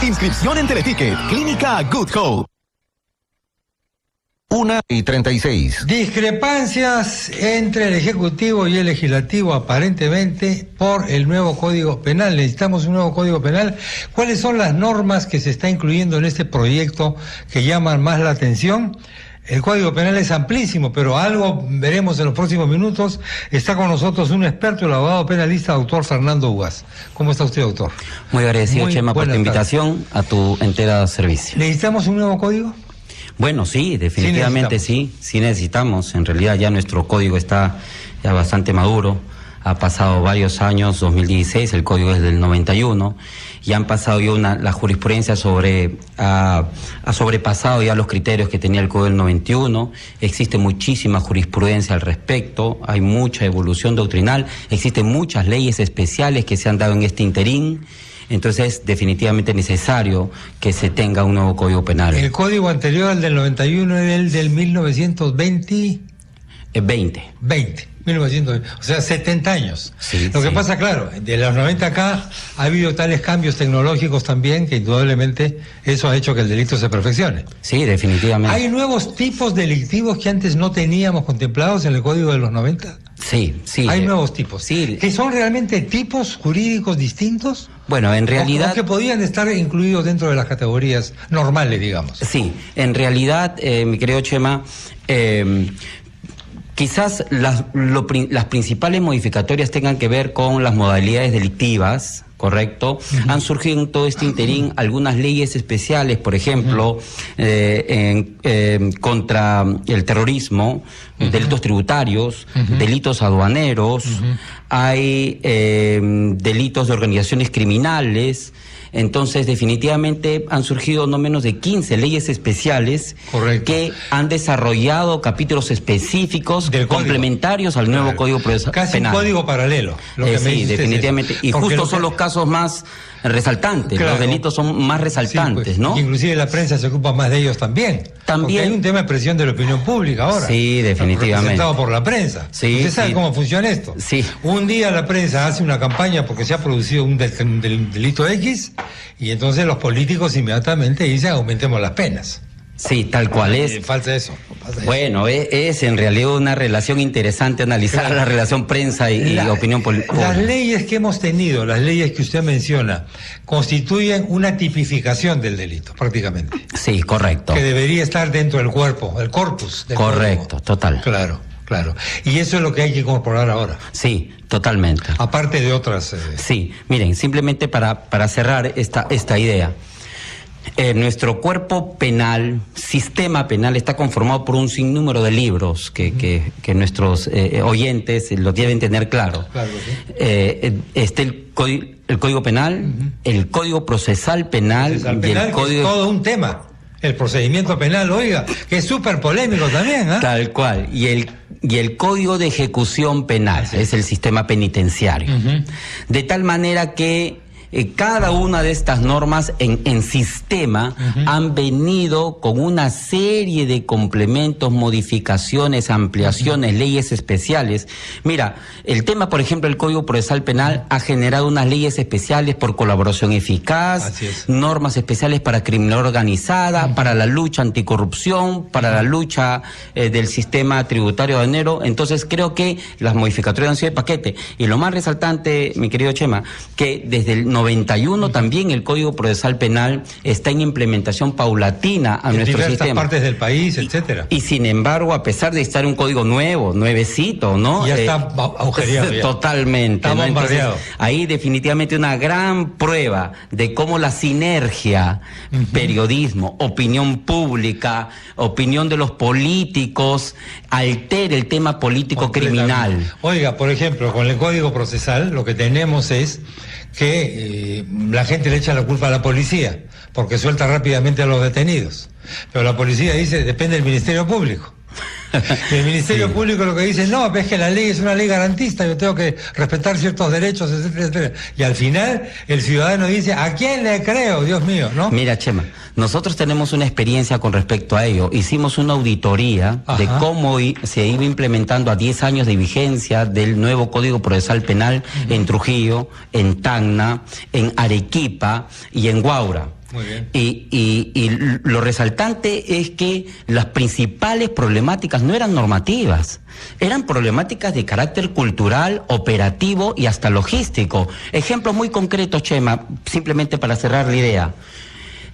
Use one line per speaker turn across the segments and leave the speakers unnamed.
Inscripción en Teleticket. Clínica Good Hope.
1:36.
Discrepancias entre el Ejecutivo y el Legislativo, aparentemente, por el nuevo Código Penal. Necesitamos un nuevo Código Penal. ¿Cuáles son las normas que se está incluyendo en este proyecto que llaman más la atención? El Código Penal es amplísimo, pero algo veremos en los próximos minutos. Está con nosotros un experto, el abogado penalista, doctor Fernando Ugas. ¿Cómo está usted, doctor?
Muy agradecido, Chema, por tu invitación a tu entera servicio.
¿Necesitamos un nuevo código?
Bueno, sí, definitivamente sí necesitamos. En realidad ya nuestro código está ya bastante maduro. Ha pasado varios años, 2016, el código es del 91, y han pasado ya la jurisprudencia ha sobrepasado ya los criterios que tenía el código del 91, existe muchísima jurisprudencia al respecto, hay mucha evolución doctrinal, existen muchas leyes especiales que se han dado en este interín. Entonces es definitivamente necesario que se tenga un nuevo Código Penal.
El código anterior, el del 91, es el del 1920. 1920, o sea, 70 años.
Sí,
Lo que pasa, claro, de los 90 acá ha habido tales cambios tecnológicos también que indudablemente eso ha hecho que el delito se perfeccione.
Sí, definitivamente.
¿Hay nuevos tipos delictivos que antes no teníamos contemplados en el código de los 90?
Sí.
Hay nuevos tipos.
Sí.
¿Que son realmente tipos jurídicos distintos?
Bueno, en realidad...
¿O que podían estar incluidos dentro de las categorías normales, digamos?
Sí, en realidad, mi querido Chema, quizás las principales modificatorias tengan que ver con las modalidades delictivas, ¿correcto? Han surgido en todo este interín algunas leyes especiales, por ejemplo, contra el terrorismo, delitos tributarios, delitos aduaneros, hay delitos de organizaciones criminales. Entonces, definitivamente han surgido no menos de 15 leyes especiales.
Correcto.
Que han desarrollado capítulos específicos complementarios al nuevo Código Procesal Penal.
Casi un código paralelo.
Sí, definitivamente. Y justo son los casos más resaltantes, claro. Los delitos son más resaltantes, sí, pues, ¿no?
Inclusive la prensa se ocupa más de ellos también. Porque hay un tema de presión de la opinión pública ahora.
Sí, definitivamente.
Representado por la prensa.
Sí,
¿Usted sabe cómo funciona esto?
Sí.
Un día la prensa hace una campaña porque se ha producido un delito X, y entonces los políticos inmediatamente dicen aumentemos las penas.
Sí, tal cual es.
Falta eso.
Bueno, es en realidad una relación interesante analizar la relación prensa y opinión política.
Las leyes que hemos tenido, las leyes que usted menciona, constituyen una tipificación del delito, prácticamente.
Sí, correcto.
Que debería estar dentro del cuerpo, el corpus del
correcto,
cuerpo.
Total.
Claro. Y eso es lo que hay que incorporar ahora.
Sí, totalmente.
Aparte de otras...
Sí, miren, simplemente para cerrar esta idea. Nuestro cuerpo penal, sistema penal, está conformado por un sinnúmero de libros que nuestros oyentes lo deben tener claro. Claro, sí. Está el Código Penal, el Código Procesal Penal, y el Código...
Es todo un tema. El procedimiento penal, oiga, que es súper polémico también, ¿eh?
Tal cual. Y el Código de Ejecución Penal, es el sistema penitenciario. De tal manera que cada una de estas normas en sistema han venido con una serie de complementos, modificaciones, ampliaciones, leyes especiales. Mira, el tema, por ejemplo, el Código Procesal Penal ha generado unas leyes especiales por colaboración eficaz, normas especiales para criminalidad organizada, para la lucha anticorrupción, para la lucha del sistema tributario aduanero. Entonces creo que las modificatorias han sido de paquete. Y lo más resaltante, mi querido Chema, que desde el 91 también el Código Procesal Penal está en implementación paulatina a nuestro sistema. En diversas
partes del país, etcétera.
Y sin embargo, a pesar de estar un código nuevecito, ¿no?
Ya está agujereado.
Totalmente.
Está bombardeado.
Entonces, ahí definitivamente una gran prueba de cómo la sinergia, periodismo, opinión pública, opinión de los políticos, altera el tema político criminal.
Oiga, por ejemplo, con el Código Procesal lo que tenemos es que la gente le echa la culpa a la policía porque suelta rápidamente a los detenidos, pero la policía dice depende del Ministerio Público. Y el Ministerio Público lo que dice, no, es que la ley es una ley garantista, yo tengo que respetar ciertos derechos, etcétera, etcétera. Y al final el ciudadano dice, ¿a quién le creo? Dios mío, ¿no?
Mira, Chema, nosotros tenemos una experiencia con respecto a ello. Hicimos una auditoría de cómo se iba implementando a 10 años de vigencia del nuevo Código Procesal Penal en Trujillo, en Tacna, en Arequipa y en Huaura.
Muy bien.
Y lo resaltante es que las principales problemáticas no eran normativas, eran problemáticas de carácter cultural, operativo y hasta logístico. Ejemplos muy concretos, Chema, simplemente para cerrar la idea.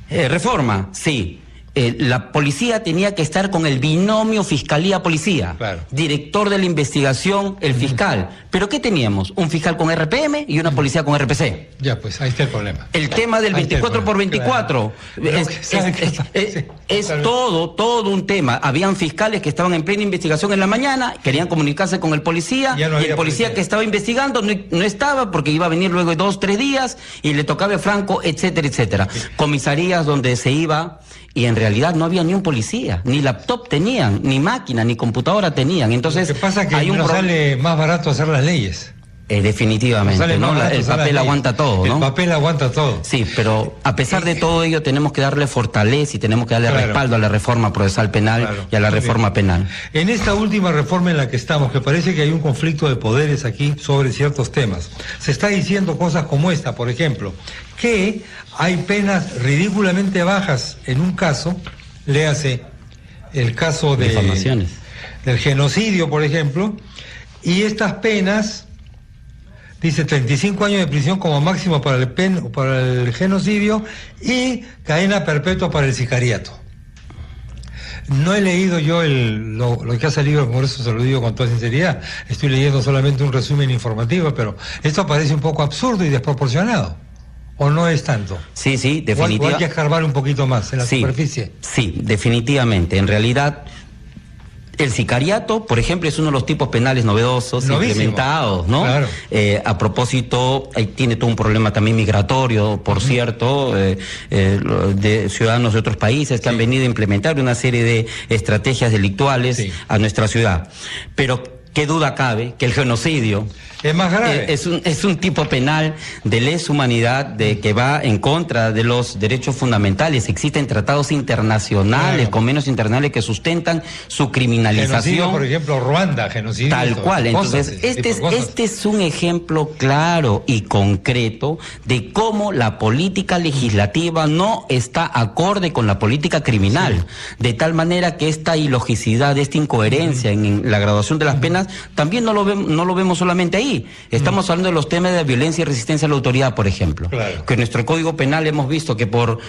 Reforma, sí. La policía tenía que estar con el binomio fiscalía-policía.
Claro.
Director de la investigación, el fiscal. ¿Pero qué teníamos? Un fiscal con RPM y una policía con RPC.
Ya, pues ahí está el problema.
El tema del 24 por 24 es todo un tema. Habían fiscales que estaban en plena investigación en la mañana, querían comunicarse con el policía,
Ya no
y el
había
policía
policía
que estaba investigando no estaba porque iba a venir luego de 2 o 3 días y le tocaba a Franco, etcétera, etcétera.
Sí.
Comisarías donde se iba y en realidad no había ni un policía, ni laptop tenían, ni máquina, ni computadora tenían. Entonces,
Lo que pasa es que
hay un
nos sale más barato hacer las leyes.
definitivamente, ¿no? El papel aguanta todo, ¿no?
El papel aguanta todo.
Sí, pero a pesar de todo ello tenemos que darle fortaleza y tenemos que darle respaldo a la reforma procesal penal y a la reforma penal.
En esta última reforma en la que estamos, que parece que hay un conflicto de poderes aquí sobre ciertos temas, se está diciendo cosas como esta, por ejemplo, que hay penas ridículamente bajas en un caso, léase el caso de
Difamaciones.
del genocidio, por ejemplo, y estas penas, dice 35 años de prisión como máximo para el genocidio y cadena perpetua para el sicariato. No he leído yo lo que ha salido del Congreso, se lo digo con toda sinceridad. Estoy leyendo solamente un resumen informativo, pero esto parece un poco absurdo y desproporcionado. ¿O no es tanto?
Sí,
definitivamente. O hay que escarbar un poquito más en la superficie.
Sí, definitivamente. En realidad, el sicariato, por ejemplo, es uno de los tipos penales novedosos, implementados, ¿no?
Claro.
A propósito, ahí tiene todo un problema también migratorio, por cierto, de ciudadanos de otros países que han venido a implementar una serie de estrategias delictuales a nuestra ciudad. Pero qué duda cabe que el genocidio
es más grave.
Es un tipo penal de lesa humanidad que va en contra de los derechos fundamentales. Existen tratados internacionales, convenios internacionales que sustentan su criminalización.
Genocidio, por ejemplo, Ruanda, genocidio.
Tal cual. Entonces, este es un ejemplo claro y concreto de cómo la política legislativa no está acorde con la política criminal. De tal manera que esta ilogicidad, esta incoherencia en la graduación de las penas, también no lo vemos solamente ahí. Estamos hablando de los temas de violencia y resistencia a la autoridad, por ejemplo. Claro. Que en nuestro Código Penal hemos visto que por,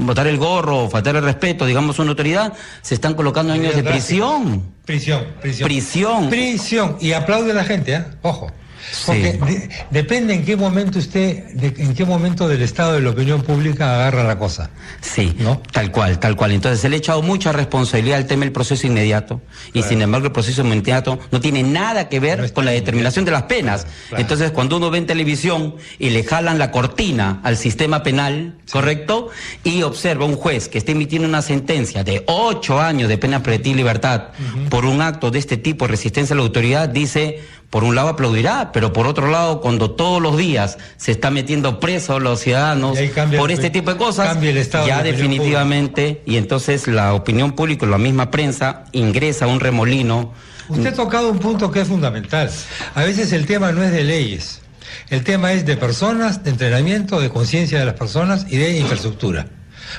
botar el gorro o faltar el respeto, digamos, a una autoridad, se están colocando años de prisión. Prisión.
Y aplaude a la gente, ¿eh? Ojo. Porque depende en qué momento en qué momento del estado de la opinión pública agarra la cosa.
Sí, ¿no? Tal cual. Entonces se le ha echado mucha responsabilidad al tema del proceso inmediato y sin embargo el proceso inmediato no tiene nada que ver con la determinación de las penas. Claro. Entonces cuando uno ve en televisión y le jalan la cortina al sistema penal, ¿correcto? Y observa un juez que está emitiendo una sentencia de 8 años de pena privativa de libertad por un acto de este tipo de resistencia a la autoridad, dice, por un lado aplaudirá, pero por otro lado, cuando todos los días se está metiendo preso a los ciudadanos por este tipo de cosas, ya definitivamente, y entonces la opinión pública, la misma prensa, ingresa a un remolino.
Usted ha tocado un punto que es fundamental. A veces el tema no es de leyes, el tema es de personas, de entrenamiento, de conciencia de las personas y de infraestructura.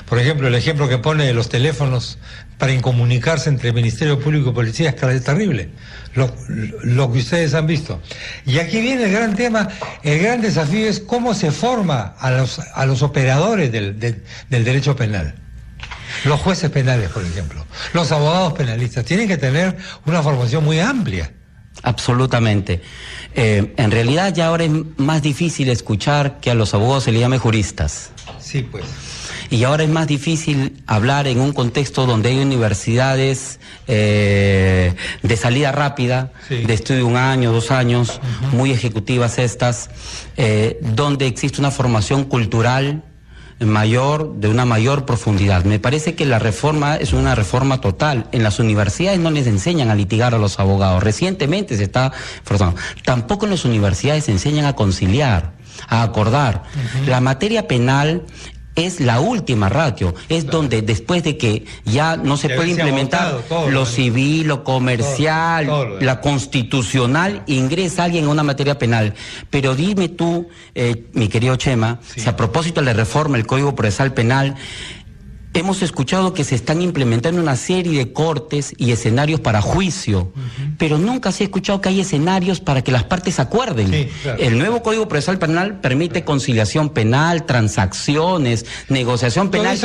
Por ejemplo, el ejemplo que pone de los teléfonos para incomunicarse entre el Ministerio Público y Policía es terrible, lo que ustedes han visto. Y aquí viene el gran tema, el gran desafío es cómo se forma a los operadores del derecho penal. Los jueces penales, por ejemplo, los abogados penalistas, tienen que tener una formación muy amplia.
Absolutamente. En realidad ya ahora es más difícil escuchar que a los abogados se les llame juristas.
Sí, pues.
Y ahora es más difícil hablar en un contexto donde hay universidades de salida rápida, de estudio 1 año, 2 años, muy ejecutivas estas, donde existe una formación cultural mayor, de una mayor profundidad. Me parece que la reforma es una reforma total. En las universidades no les enseñan a litigar a los abogados. Recientemente se está forzando. Tampoco en las universidades se enseñan a conciliar, a acordar. La materia penal es la última ratio, es donde después de que ya no se puede implementar lo civil, lo comercial, la constitucional, ingresa alguien en una materia penal. Pero dime tú, mi querido Chema, si a propósito de la reforma del Código Procesal Penal, hemos escuchado que se están implementando una serie de cortes y escenarios para juicio, pero nunca se ha escuchado que hay escenarios para que las partes acuerden.
Sí, claro.
El nuevo Código Procesal Penal permite conciliación penal, transacciones, negociación penal,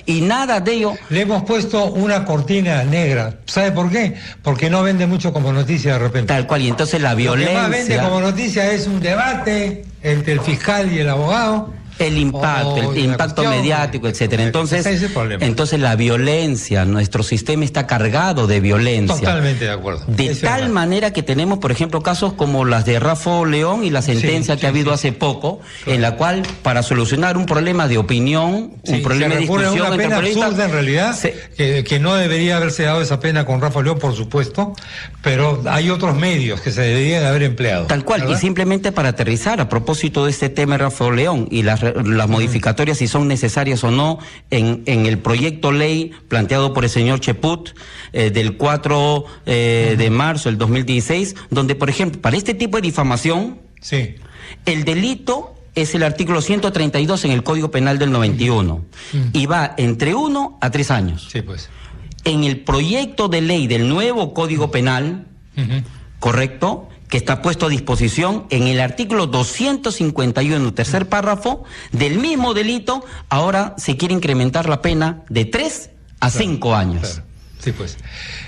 y nada de ello.
Le hemos puesto una cortina negra. ¿Sabe por qué? Porque no vende mucho como noticia de repente.
Tal cual, y entonces la violencia...
Lo que más vende como noticia es un debate entre el fiscal y el abogado.
El impacto mediático, etcétera. Entonces la violencia, nuestro sistema está cargado de violencia.
Totalmente de acuerdo.
De tal manera que tenemos, por ejemplo, casos como las de Rafa León y la sentencia que ha habido hace poco, en la cual, para solucionar un problema de opinión, un problema de discusión
entre periodistas, en realidad, que no debería haberse dado esa pena con Rafa León, por supuesto, pero hay otros medios que se deberían haber empleado.
Tal cual, ¿verdad? Y simplemente para aterrizar, a propósito de este tema de Rafa León y las modificatorias, si son necesarias o no, en el proyecto ley planteado por el señor Cheput, del 4 de marzo del 2016, donde, por ejemplo, para este tipo de difamación, el delito es el artículo 132 en el Código Penal del 91, y va entre 1 a 3 años.
Sí, pues.
En el proyecto de ley del nuevo Código Penal, ¿correcto?, que está puesto a disposición en el artículo 251, tercer párrafo, del mismo delito, ahora se quiere incrementar la pena de 3 a 5 años.
Claro. Sí, pues.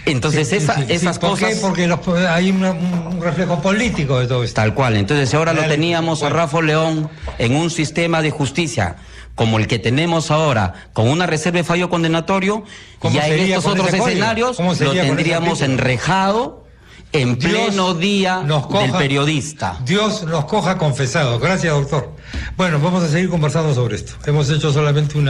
Entonces, esas
¿Por
cosas...
qué? Porque hay un reflejo político de todo esto.
Tal cual. Entonces, ahora lo teníamos a Rafa León en un sistema de justicia como el que tenemos ahora, con una reserva de fallo condenatorio, ya en estos otros escenarios lo tendríamos enrejado en pleno día del periodista.
Dios nos coja confesados. Gracias, doctor. Bueno, vamos a seguir conversando sobre esto. Hemos hecho solamente un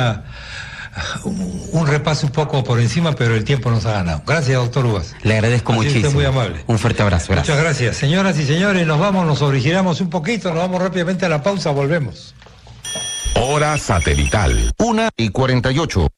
repaso un poco por encima, pero el tiempo nos ha ganado. Gracias, doctor Uvas.
Le agradezco muchísimo.
Usted muy amable.
Un fuerte abrazo. Gracias.
Muchas gracias. Señoras y señores, nos originamos un poquito, nos vamos rápidamente a la pausa, volvemos.
Hora satelital, 1:48.